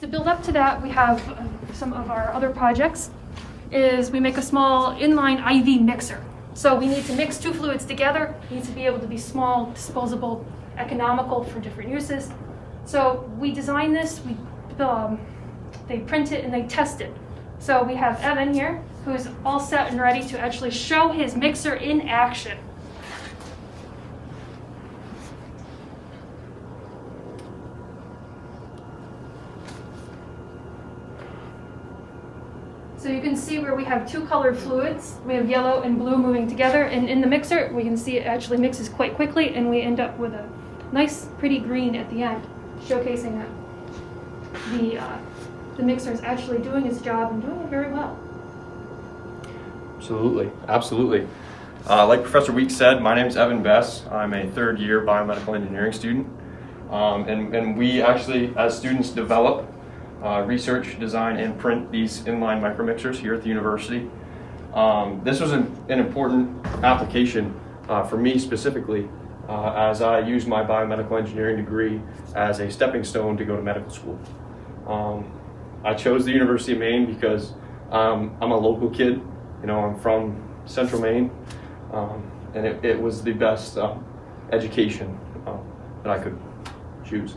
To build up to that, we have some of our other projects. Is we make a small inline IV mixer. So we need to mix two fluids together. It needs to be able to be small, disposable, economical for different uses. So we design this, they print it and they test it. So we have Evan here, who's all set and ready to actually show his mixer in action. So you can see where we have two colored fluids. We have yellow and blue moving together, and in the mixer, we can see it actually mixes quite quickly, and we end up with a nice, pretty green at the end, showcasing that the mixer is actually doing its job and doing it very well. Absolutely, absolutely. Like Professor Weeks said, my name is Evan Bess. I'm a third-year biomedical engineering student, and we actually, as students, develop, research, design, and print these inline micromixers here at the university. This was an important application for me specifically, as I used my biomedical engineering degree as a stepping stone to go to medical school. I chose the University of Maine because I'm a local kid. You know, I'm from Central Maine, and it was the best education that I could choose.